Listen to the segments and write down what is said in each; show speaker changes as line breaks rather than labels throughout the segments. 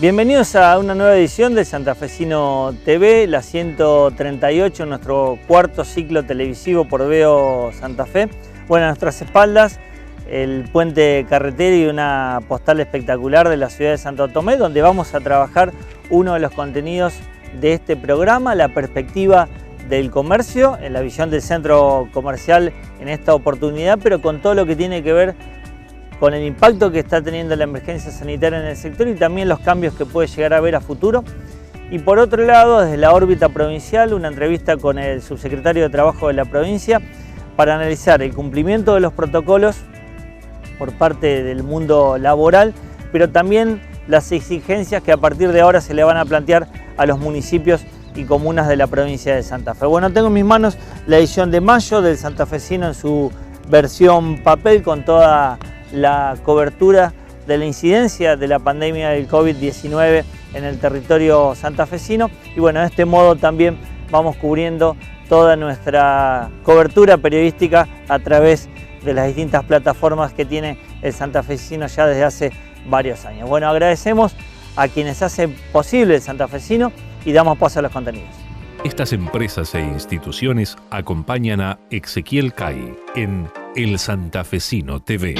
Bienvenidos a una nueva edición de Santafesino TV, la 138, nuestro cuarto ciclo televisivo por Veo Santa Fe. Bueno, a nuestras espaldas el puente carretero y una postal espectacular de la ciudad de Santo Tomé, donde vamos a trabajar uno de los contenidos de este programa, la perspectiva del comercio, en la visión del centro comercial en esta oportunidad, pero con todo lo que tiene que ver con el impacto que está teniendo la emergencia sanitaria en el sector y también los cambios que puede llegar a haber a futuro. Y por otro lado, desde la órbita provincial, una entrevista con el subsecretario de Trabajo de la provincia para analizar el cumplimiento de los protocolos por parte del mundo laboral, pero también las exigencias que a partir de ahora se le van a plantear a los municipios y comunas de la provincia de Santa Fe. Bueno, tengo en mis manos la edición de mayo del Santafesino en su versión papel con toda la cobertura de la incidencia de la pandemia del COVID-19 en el territorio santafesino, y bueno, de este modo también vamos cubriendo toda nuestra cobertura periodística a través de las distintas plataformas que tiene el Santafesino ya desde hace varios años. Bueno, agradecemos a quienes hacen posible el Santafesino y damos paso a los contenidos.
Estas empresas e instituciones acompañan a Ezequiel Cay en El Santafesino TV.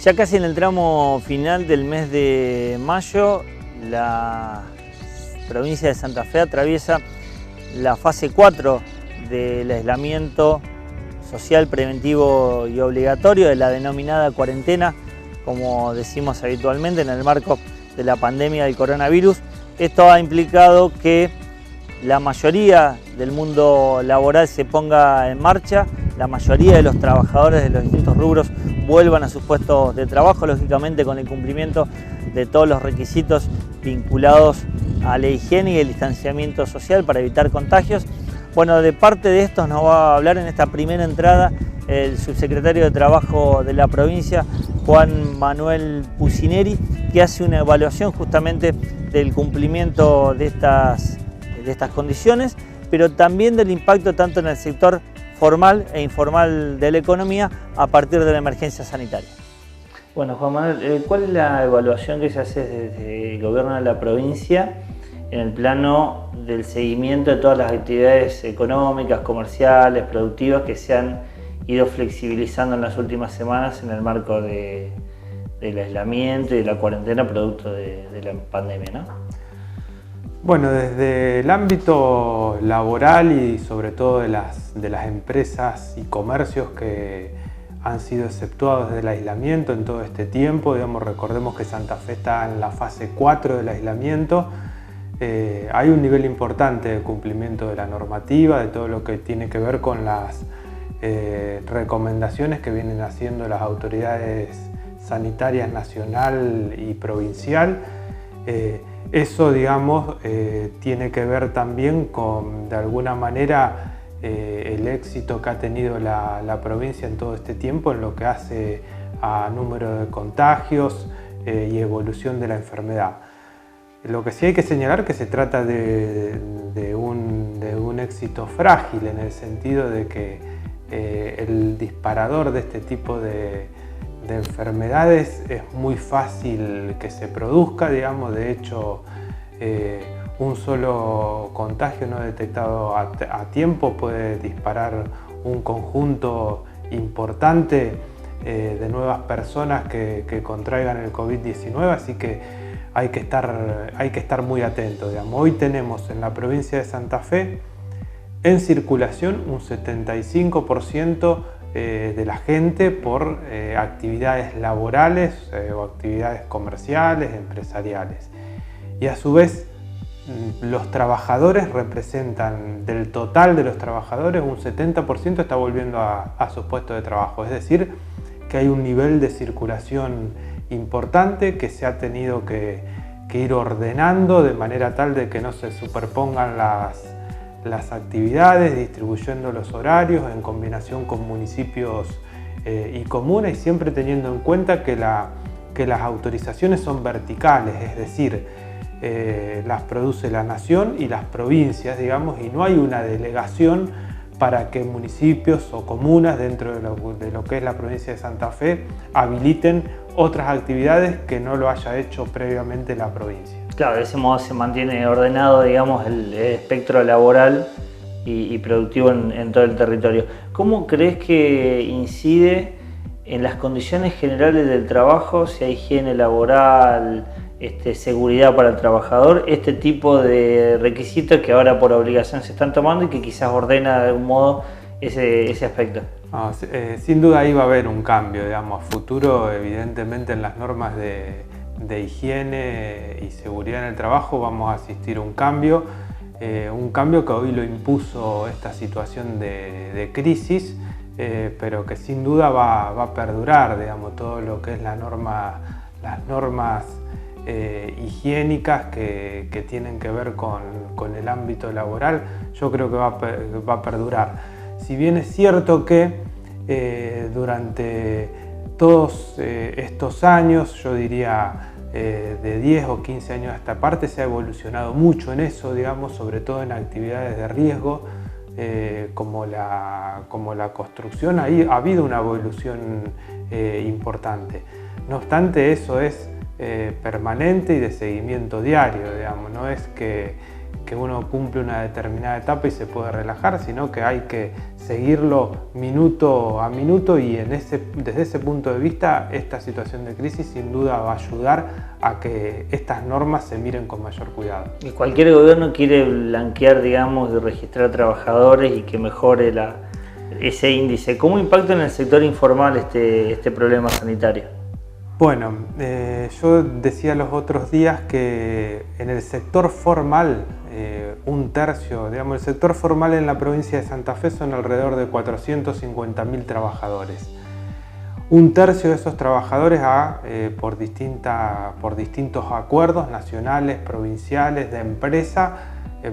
Ya casi en el tramo final del mes de mayo, la provincia de Santa Fe atraviesa la fase 4 del aislamiento social preventivo y obligatorio, de la denominada cuarentena, como decimos habitualmente, en el marco de la pandemia del coronavirus. Esto ha implicado que la mayoría del mundo laboral se ponga en marcha, la mayoría de los trabajadores de los distintos rubros vuelvan a sus puestos de trabajo, lógicamente con el cumplimiento de todos los requisitos vinculados a la higiene y el distanciamiento social para evitar contagios. Bueno, de parte de esto nos va a hablar en esta primera entrada el subsecretario de Trabajo de la provincia, Juan Manuel Pucineri, que hace una evaluación justamente del cumplimiento de estas condiciones, pero también del impacto tanto en el sector formal e informal de la economía a partir de la emergencia sanitaria. Bueno, Juan Manuel, ¿cuál es la evaluación que se hace desde el gobierno de la provincia en el plano del seguimiento de todas las actividades económicas, comerciales, productivas que se han ido flexibilizando en las últimas semanas en el marco del aislamiento y de la cuarentena producto de la pandemia, ¿no?
Bueno, desde el ámbito laboral y sobre todo de las empresas y comercios que han sido exceptuados del aislamiento en todo este tiempo, digamos, recordemos que Santa Fe está en la fase 4 del aislamiento, hay un nivel importante de cumplimiento de la normativa, de todo lo que tiene que ver con las recomendaciones que vienen haciendo las autoridades sanitarias nacional y provincial. Eso, digamos, tiene que ver también con, de alguna manera, el éxito que ha tenido la provincia en todo este tiempo en lo que hace a número de contagios y evolución de la enfermedad. Lo que sí hay que señalar es que se trata de un éxito frágil, en el sentido de que el disparador de este tipo de enfermedades es muy fácil que se produzca, digamos. De hecho, un solo contagio no detectado a tiempo puede disparar un conjunto importante de nuevas personas que contraigan el COVID-19, así que hay que estar muy atentos, digamos. Hoy tenemos en la provincia de Santa Fe en circulación un 75% de la gente por actividades laborales o actividades comerciales, empresariales. Y a su vez, los trabajadores representan, del total de los trabajadores, un 70% está volviendo a sus puestos de trabajo. Es decir, que hay un nivel de circulación importante que se ha tenido que ir ordenando de manera tal de que no se superpongan las actividades, distribuyendo los horarios en combinación con municipios y comunas, y siempre teniendo en cuenta que las autorizaciones son verticales, es decir, las produce la nación y las provincias, digamos, y no hay una delegación para que municipios o comunas dentro de lo que es la provincia de Santa Fe habiliten otras actividades que no lo haya hecho previamente la provincia.
Claro, de ese modo se mantiene ordenado, digamos, el espectro laboral y productivo en todo el territorio. ¿Cómo crees que incide en las condiciones generales del trabajo, si hay higiene laboral, seguridad para el trabajador, este tipo de requisitos que ahora por obligación se están tomando y que quizás ordena de algún modo ese aspecto?
No, sin duda ahí va a haber un cambio, digamos, a futuro evidentemente en las normas de higiene y seguridad en el trabajo vamos a asistir a un cambio que hoy lo impuso esta situación de crisis, pero que sin duda va a perdurar, digamos, todo lo que es las normas higiénicas que tienen que ver con el ámbito laboral, yo creo que va a perdurar. Si bien es cierto que durante todos estos años, yo diría de 10 o 15 años a esta parte, se ha evolucionado mucho en eso, digamos, sobre todo en actividades de riesgo, como la construcción, ahí ha habido una evolución importante. No obstante, eso es permanente y de seguimiento diario, digamos, no es que uno cumple una determinada etapa y se puede relajar, sino que hay que seguirlo minuto a minuto, y desde ese punto de vista esta situación de crisis sin duda va a ayudar a que estas normas se miren con mayor cuidado.
Y cualquier gobierno quiere blanquear, digamos, y registrar trabajadores y que mejore ese índice. ¿Cómo impacta en el sector informal este problema sanitario?
Bueno, yo decía los otros días que en el sector formal, un tercio, digamos, el sector formal en la provincia de Santa Fe son alrededor de 450.000 trabajadores. Un tercio de esos trabajadores por distintos acuerdos nacionales, provinciales, de empresa,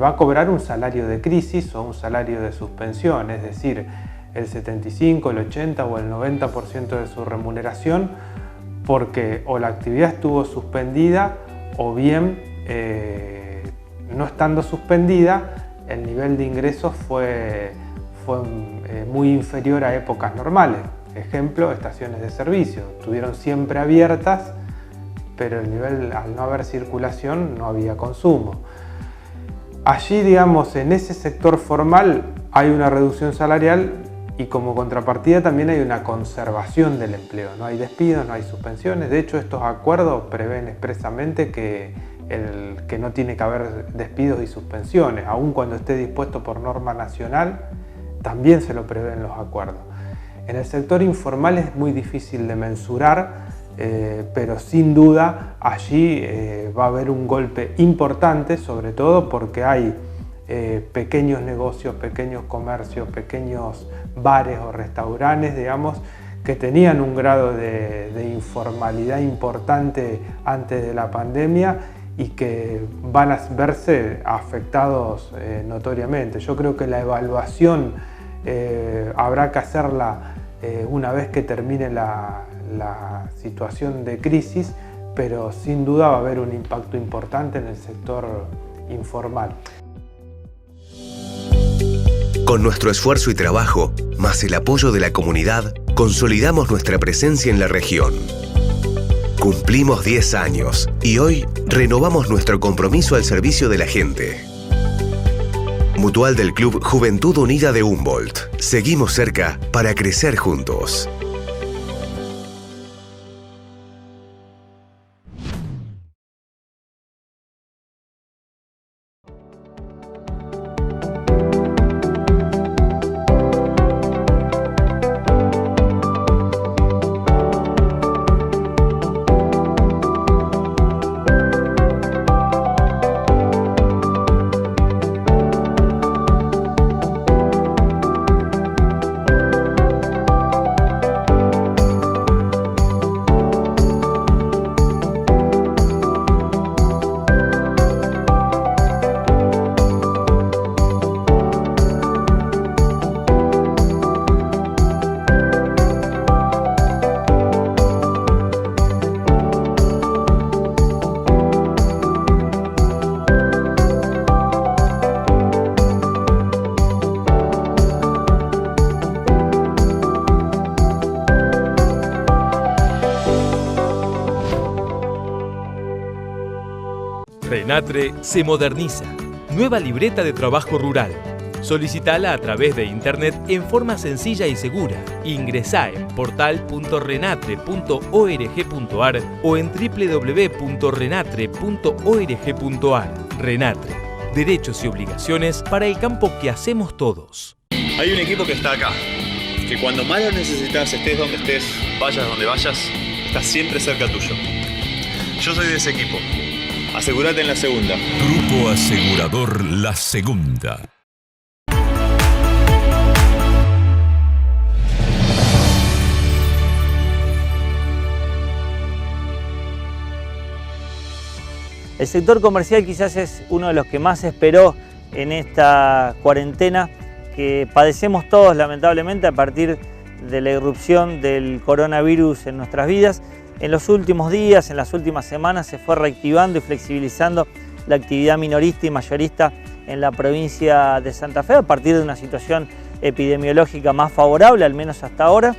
va a cobrar un salario de crisis o un salario de suspensión, es decir, el 75, el 80 o el 90% de su remuneración, porque o la actividad estuvo suspendida o bien no estando suspendida el nivel de ingresos fue muy inferior a épocas normales. Ejemplo, estaciones de servicio, estuvieron siempre abiertas, pero el nivel, al no haber circulación, no había consumo. Allí, digamos, en ese sector formal hay una reducción salarial y como contrapartida también hay una conservación del empleo. No hay despidos, no hay suspensiones. De hecho, estos acuerdos prevén expresamente que no tiene que haber despidos y suspensiones. Aun cuando esté dispuesto por norma nacional, también se lo prevén los acuerdos. En el sector informal es muy difícil de mensurar, pero sin duda allí va a haber un golpe importante, sobre todo porque hay pequeños negocios, pequeños comercios, pequeños bares o restaurantes, digamos, que tenían un grado de informalidad importante antes de la pandemia y que van a verse afectados notoriamente. Yo creo que la evaluación habrá que hacerla una vez que termine la situación de crisis, pero sin duda va a haber un impacto importante en el sector informal.
Con nuestro esfuerzo y trabajo, más el apoyo de la comunidad, consolidamos nuestra presencia en la región. Cumplimos 10 años y hoy renovamos nuestro compromiso al servicio de la gente. Mutual del Club Juventud Unida de Humboldt. Seguimos cerca para crecer juntos.
Renatre se moderniza. Nueva libreta de trabajo rural. Solicitala a través de internet en forma sencilla y segura. Ingresá en portal.renatre.org.ar o en www.renatre.org.ar. Renatre. Derechos y obligaciones para el campo que hacemos todos.
Hay un equipo que está acá, que cuando más lo necesitas, estés donde estés, vayas donde vayas, está siempre cerca tuyo. Yo soy de ese equipo. Asegúrate en la segunda.
Grupo Asegurador La Segunda.
El sector comercial quizás es uno de los que más esperó en esta cuarentena que padecemos todos lamentablemente a partir de la irrupción del coronavirus en nuestras vidas. En los últimos días, en las últimas semanas se fue reactivando y flexibilizando la actividad minorista y mayorista en la provincia de Santa Fe a partir de una situación epidemiológica más favorable, al menos hasta ahora.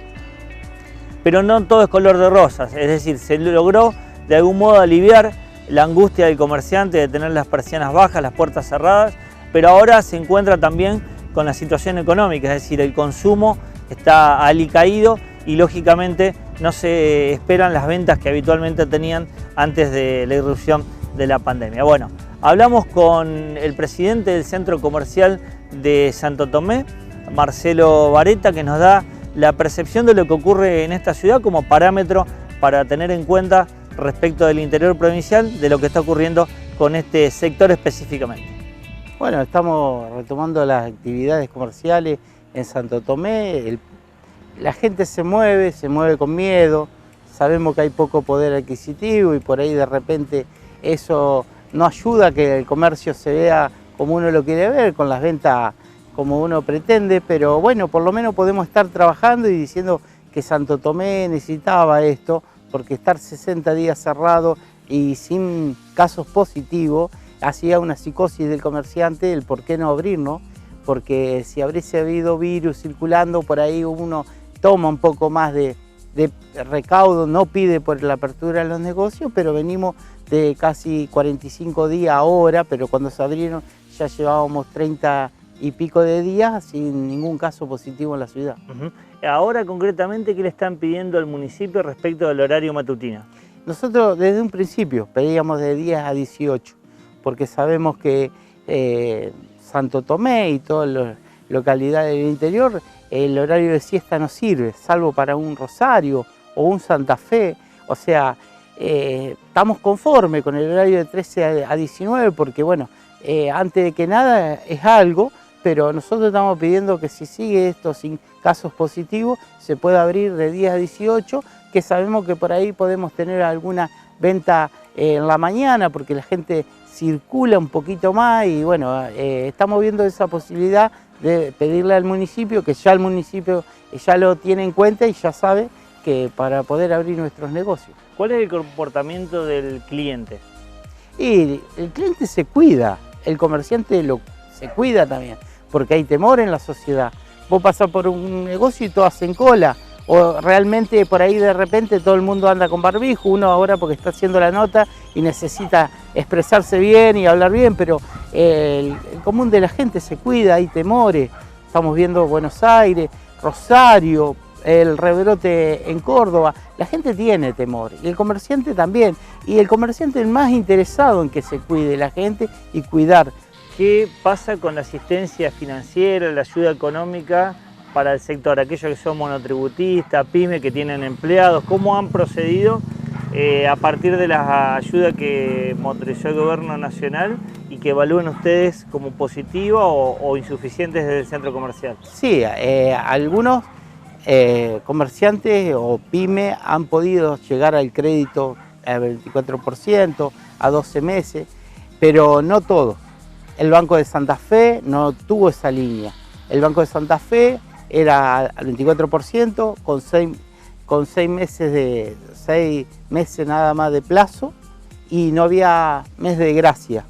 Pero no todo es color de rosas, es decir, se logró de algún modo aliviar la angustia del comerciante de tener las persianas bajas, las puertas cerradas, pero ahora se encuentra también con la situación económica, es decir, el consumo está alicaído y lógicamente no se esperan las ventas que habitualmente tenían antes de la irrupción de la pandemia. Bueno, hablamos con el presidente del Centro Comercial de Santo Tomé, Marcelo Vareta, que nos da la percepción de lo que ocurre en esta ciudad como parámetro para tener en cuenta respecto del interior provincial, de lo que está ocurriendo con este sector específicamente.
Bueno, estamos retomando las actividades comerciales en Santo Tomé. La gente se mueve con miedo, sabemos que hay poco poder adquisitivo y por ahí de repente eso no ayuda a que el comercio se vea como uno lo quiere ver, con las ventas como uno pretende, pero bueno, por lo menos podemos estar trabajando y diciendo que Santo Tomé necesitaba esto, porque estar 60 días cerrado y sin casos positivos hacía una psicosis del comerciante, el por qué no abrirnos, porque si hubiese habido virus circulando, por ahí uno toma un poco más de recaudo, no pide por la apertura de los negocios, pero venimos de casi 45 días ahora, pero cuando se abrieron ya llevábamos 30 y pico de días sin ningún caso positivo en la ciudad.
Ahora concretamente, ¿qué le están pidiendo al municipio respecto del horario matutino?
Nosotros desde un principio pedíamos de 10 a 18, porque sabemos que Santo Tomé y todas las localidades del interior, el horario de siesta no sirve, salvo para un Rosario o un Santa Fe. O sea, estamos conformes con el horario de 13 a 19 porque, bueno, antes de que nada es algo, pero nosotros estamos pidiendo que si sigue esto sin casos positivos, se pueda abrir de 10 a 18, que sabemos que por ahí podemos tener alguna venta en la mañana, porque la gente circula un poquito más y bueno, estamos viendo esa posibilidad de pedirle al municipio, que ya el municipio ya lo tiene en cuenta y ya sabe que para poder abrir nuestros negocios.
¿Cuál es el comportamiento del cliente?
Y el cliente se cuida, el comerciante se cuida también, porque hay temor en la sociedad. Vos pasás por un negocio y todos hacen cola, o realmente por ahí de repente todo el mundo anda con barbijo, uno ahora porque está haciendo la nota y necesita expresarse bien y hablar bien, pero el común de la gente se cuida, hay temores. Estamos viendo Buenos Aires, Rosario, el rebrote en Córdoba, la gente tiene temor y el comerciante también, y el comerciante es más interesado en que se cuide la gente y cuidar.
¿Qué pasa con la asistencia financiera, la ayuda económica para el sector? Aquellos que son monotributistas, pymes que tienen empleados, ¿cómo han procedido a partir de la ayuda que motorizó el gobierno nacional y que evalúen ustedes como positiva o insuficientes desde el centro comercial?
Sí, algunos comerciantes o pymes han podido llegar al crédito al 24%, a 12 meses, pero no todos. El Banco de Santa Fe no tuvo esa línea. El Banco de Santa Fe era al 24% con 6 meses nada más de plazo y no había mes de gracia.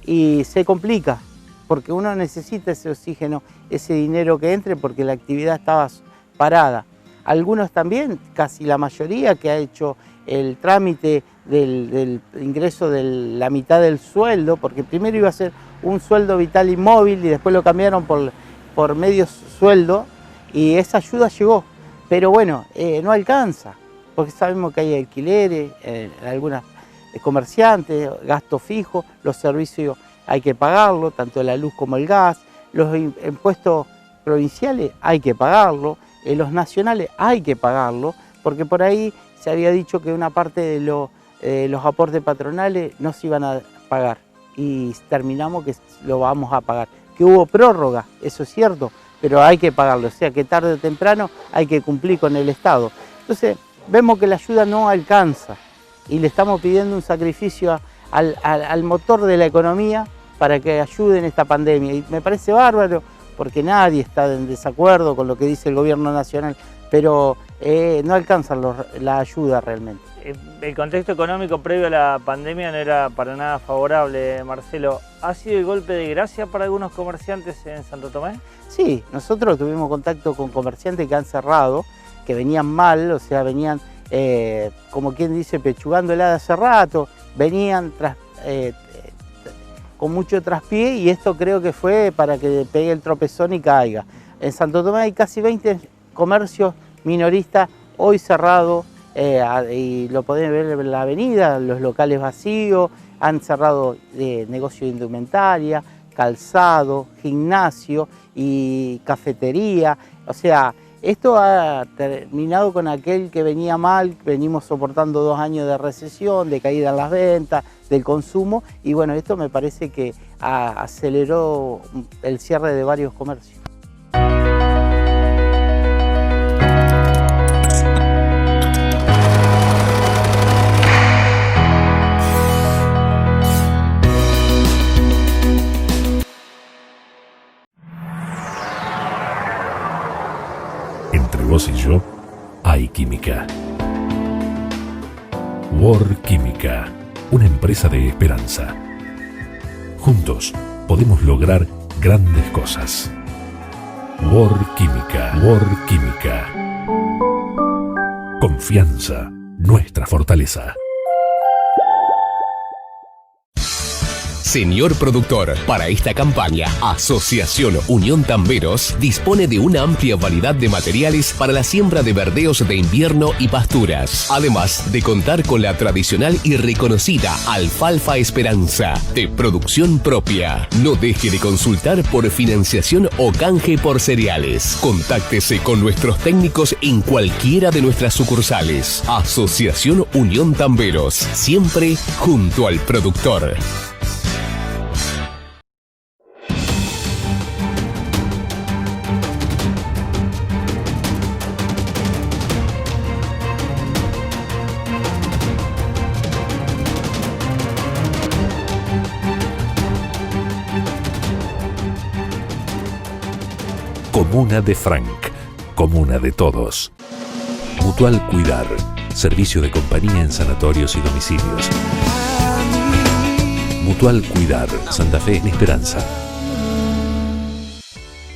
Y se complica porque uno necesita ese oxígeno, ese dinero que entre porque la actividad estaba parada. Algunos también, casi la mayoría que ha hecho el trámite del ingreso de la mitad del sueldo, porque primero iba a ser un sueldo vital y móvil y después lo cambiaron por medio sueldo y esa ayuda llegó. Pero bueno, no alcanza, porque sabemos que hay alquileres, algunas comerciantes, gasto fijo, los servicios hay que pagarlo, tanto la luz como el gas, los impuestos provinciales hay que pagarlo, los nacionales hay que pagarlo, porque por ahí se había dicho que una parte de los aportes patronales no se iban a pagar y terminamos que lo vamos a pagar. Que hubo prórroga, eso es cierto, pero hay que pagarlo, o sea que tarde o temprano hay que cumplir con el Estado. Entonces vemos que la ayuda no alcanza y le estamos pidiendo un sacrificio al motor de la economía para que ayude en esta pandemia. Y me parece bárbaro porque nadie está en desacuerdo con lo que dice el gobierno nacional, pero no alcanzan la ayuda realmente.
El contexto económico previo a la pandemia no era para nada favorable, Marcelo. ¿Ha sido el golpe de gracia para algunos comerciantes en Santo Tomé?
Sí, nosotros tuvimos contacto con comerciantes que han cerrado, que venían mal, o sea, venían, como quien dice, pechugándola de hace rato, venían con mucho traspié y esto creo que fue para que pegue el tropezón y caiga. En Santo Tomé hay casi 20 comercios minoristas hoy cerrados y lo pueden ver en la avenida, los locales vacíos, han cerrado negocio de indumentaria, calzado, gimnasio y cafetería, o sea, esto ha terminado con aquel que venía mal, venimos soportando 2 años de recesión, de caída en las ventas, del consumo, y bueno, esto me parece que aceleró el cierre de varios comercios.
Entre vos y yo hay química. War Química, una empresa de esperanza. Juntos podemos lograr grandes cosas. War Química, War Química. Confianza, nuestra fortaleza.
Señor productor, para esta campaña, Asociación Unión Tamberos dispone de una amplia variedad de materiales para la siembra de verdeos de invierno y pasturas, además de contar con la tradicional y reconocida Alfalfa Esperanza, de producción propia. No deje de consultar por financiación o canje por cereales. Contáctese con nuestros técnicos en cualquiera de nuestras sucursales. Asociación Unión Tamberos, siempre junto al productor.
Comuna de Frank, comuna de todos. Mutual Cuidar, servicio de compañía en sanatorios y domicilios. Mutual Cuidar, Santa Fe en Esperanza.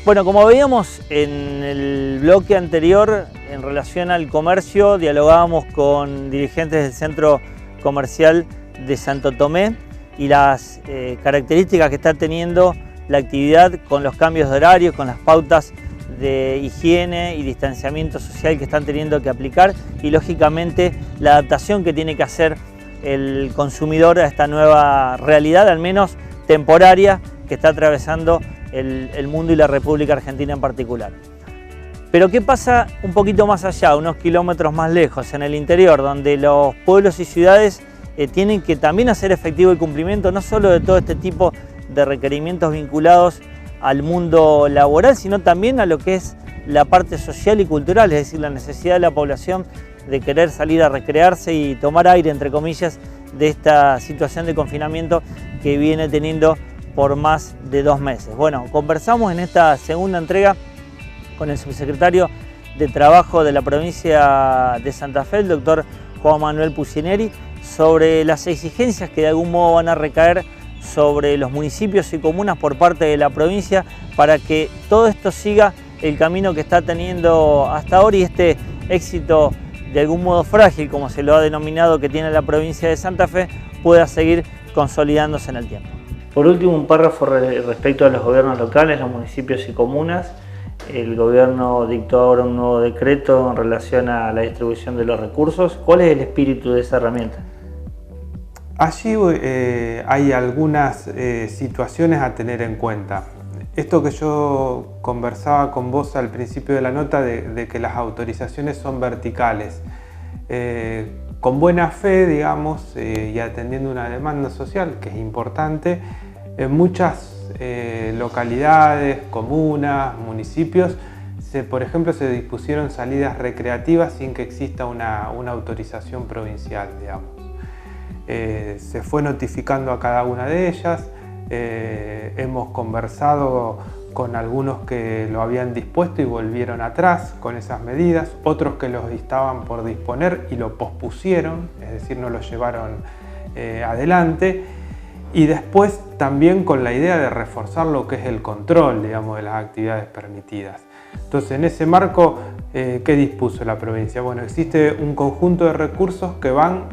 Bueno, como veíamos en el bloque anterior, en relación al comercio, dialogábamos con dirigentes del Centro Comercial de Santo Tomé y las características que está teniendo la actividad con los cambios de horario, con las pautas de higiene y distanciamiento social que están teniendo que aplicar y lógicamente la adaptación que tiene que hacer el consumidor a esta nueva realidad, al menos temporaria, que está atravesando el mundo y la República Argentina en particular. Pero ¿qué pasa un poquito más allá, unos kilómetros más lejos, en el interior, donde los pueblos y ciudades tienen que también hacer efectivo el cumplimiento no solo de todo este tipo de requerimientos vinculados al mundo laboral, sino también a lo que es la parte social y cultural, es decir, la necesidad de la población de querer salir a recrearse y tomar aire, entre comillas, de esta situación de confinamiento que viene teniendo por más de 2 meses. Bueno, conversamos en esta segunda entrega con el subsecretario de Trabajo de la provincia de Santa Fe, el doctor Juan Manuel Pucineri, sobre las exigencias que de algún modo van a recaer sobre los municipios y comunas por parte de la provincia para que todo esto siga el camino que está teniendo hasta ahora y este éxito de algún modo frágil, como se lo ha denominado, que tiene la provincia de Santa Fe, pueda seguir consolidándose en el tiempo. Por último, un párrafo respecto a los gobiernos locales, los municipios y comunas. El gobierno dictó ahora un nuevo decreto en relación a la distribución de los recursos. ¿Cuál es el espíritu de esa herramienta?
Allí hay algunas situaciones a tener en cuenta. Esto que yo conversaba con vos al principio de la nota de que las autorizaciones son verticales. Con buena fe, digamos, y atendiendo una demanda social que es importante, en muchas localidades, comunas, municipios, por ejemplo, se dispusieron salidas recreativas sin que exista una autorización provincial, digamos. Se fue notificando a cada una de ellas, hemos conversado con algunos que lo habían dispuesto y volvieron atrás con esas medidas, otros que los estaban por disponer y lo pospusieron, es decir, no lo llevaron adelante. Y después también con la idea de reforzar lo que es el control, digamos, de las actividades permitidas. Entonces, en ese marco, ¿qué dispuso la provincia? Bueno, existe un conjunto de recursos que van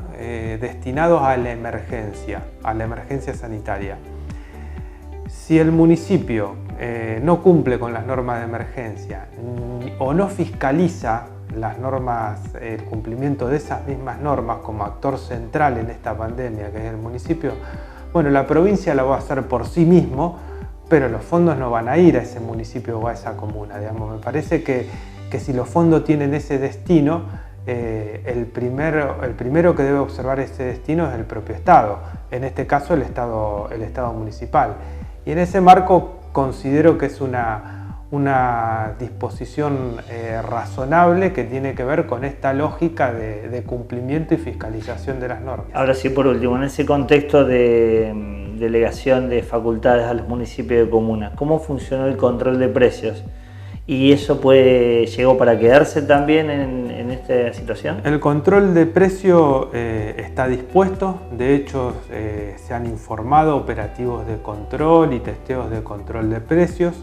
destinados a la emergencia sanitaria. Si el municipio no cumple con las normas de emergencia o no fiscaliza las normas, el cumplimiento de esas mismas normas como actor central en esta pandemia que es el municipio, bueno, la provincia la va a hacer por sí mismo, pero los fondos no van a ir a ese municipio o a esa comuna, digamos. Me parece que si los fondos tienen ese destino, el primero que debe observar ese destino es el propio Estado, en este caso el Estado municipal. Y en ese marco considero que es una disposición razonable que tiene que ver con esta lógica de cumplimiento y fiscalización de las normas.
Ahora sí, por último, en ese contexto de delegación de facultades a los municipios de comunas, ¿cómo funcionó el control de precios? ¿Y eso llegó para quedarse también en esta situación?
El control de precio está dispuesto, de hecho se han informado operativos de control y testeos de control de precios.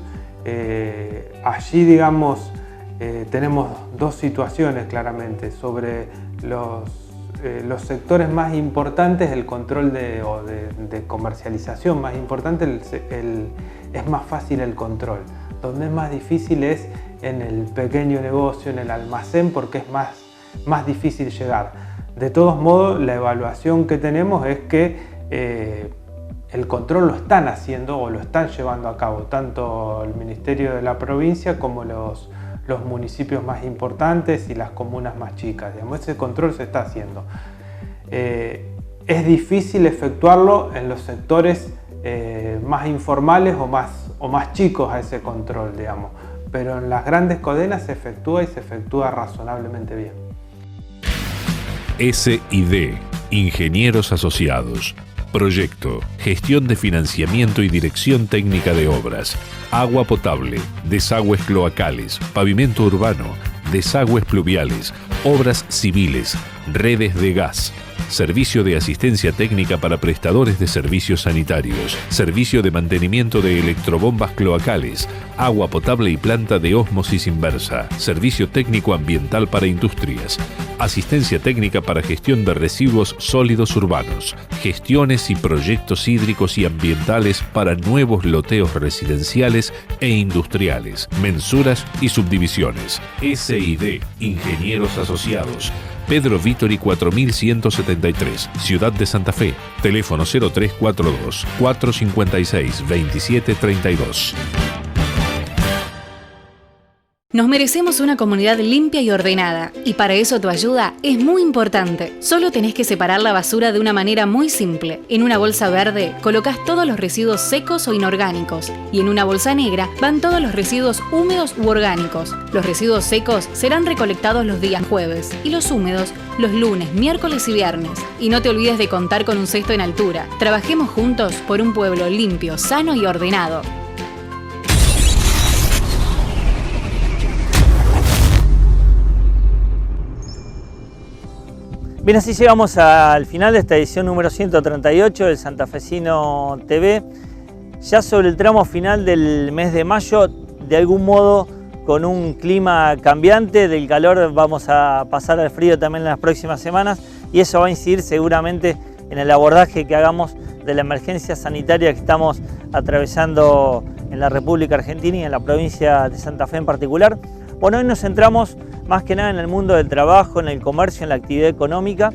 Allí, digamos, tenemos dos situaciones claramente. Sobre los sectores más importantes, el control de comercialización más importante, es más fácil el control. Donde es más difícil es en el pequeño negocio, en el almacén, porque es más difícil llegar. De todos modos, la evaluación que tenemos es que el control lo están haciendo o lo están llevando a cabo tanto el Ministerio de la provincia como los municipios más importantes y las comunas más chicas. Digamos, ese control se está haciendo. Es difícil efectuarlo en los sectores más informales o más chicos a ese control, digamos. Pero en las grandes cadenas se efectúa y se efectúa razonablemente bien.
SID, Ingenieros Asociados. Proyecto, gestión de financiamiento y dirección técnica de obras, agua potable, desagües cloacales, pavimento urbano, desagües pluviales, obras civiles, redes de gas, servicio de asistencia técnica para prestadores de servicios sanitarios, servicio de mantenimiento de electrobombas cloacales, agua potable y planta de ósmosis inversa, servicio técnico ambiental para industrias, asistencia técnica para gestión de residuos sólidos urbanos, gestiones y proyectos hídricos y ambientales para nuevos loteos residenciales e industriales, mensuras y subdivisiones. SID, Ingenieros Asociados. Pedro Vítori 4173, Ciudad de Santa Fe. Teléfono 0342 456 2732.
Nos merecemos una comunidad limpia y ordenada, y para eso tu ayuda es muy importante. Solo tenés que separar la basura de una manera muy simple. En una bolsa verde colocás todos los residuos secos o inorgánicos, y en una bolsa negra van todos los residuos húmedos u orgánicos. Los residuos secos serán recolectados los días jueves, y los húmedos los lunes, miércoles y viernes. Y no te olvides de contar con un cesto en altura. Trabajemos juntos por un pueblo limpio, sano y ordenado.
Bien, así llegamos al final de esta edición número 138 del Santafesino TV. Ya sobre el tramo final del mes de mayo, de algún modo con un clima cambiante, del calor vamos a pasar al frío también en las próximas semanas, y eso va a incidir seguramente en el abordaje que hagamos de la emergencia sanitaria que estamos atravesando en la República Argentina y en la provincia de Santa Fe en particular. Bueno, hoy nos centramos más que nada en el mundo del trabajo, en el comercio, en la actividad económica.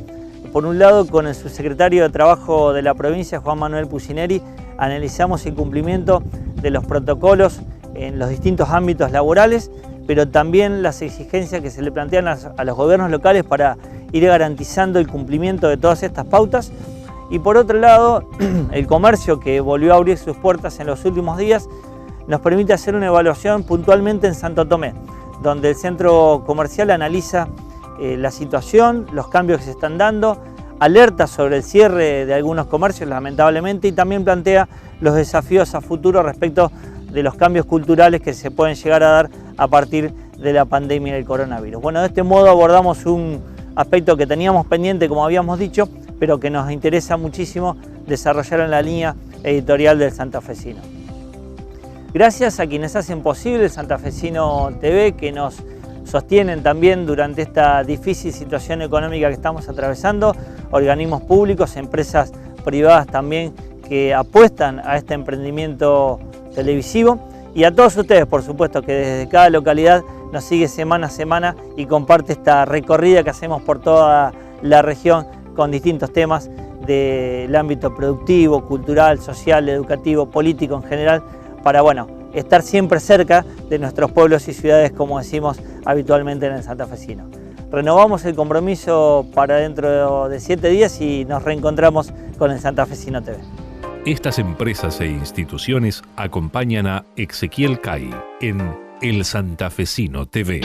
Por un lado, con el subsecretario de Trabajo de la provincia, Juan Manuel Pucineri, analizamos el cumplimiento de los protocolos en los distintos ámbitos laborales, pero también las exigencias que se le plantean a los gobiernos locales para ir garantizando el cumplimiento de todas estas pautas. Y por otro lado, el comercio, que volvió a abrir sus puertas en los últimos días, nos permite hacer una evaluación puntualmente en Santo Tomé, donde el centro comercial analiza la situación, los cambios que se están dando, alerta sobre el cierre de algunos comercios, lamentablemente, y también plantea los desafíos a futuro respecto de los cambios culturales que se pueden llegar a dar a partir de la pandemia del coronavirus. Bueno, de este modo abordamos un aspecto que teníamos pendiente, como habíamos dicho, pero que nos interesa muchísimo desarrollar en la línea editorial del Santafesino. Gracias a quienes hacen posible el Santafesino TV, que nos sostienen también durante esta difícil situación económica que estamos atravesando, organismos públicos, empresas privadas también que apuestan a este emprendimiento televisivo, y a todos ustedes, por supuesto, que desde cada localidad nos sigue semana a semana y comparte esta recorrida que hacemos por toda la región con distintos temas del ámbito productivo, cultural, social, educativo, político en general, para estar siempre cerca de nuestros pueblos y ciudades, como decimos habitualmente en el Santafesino. Renovamos el compromiso para dentro de 7 días y nos reencontramos con el Santafesino TV.
Estas empresas e instituciones acompañan a Ezequiel Cay en El Santafesino TV.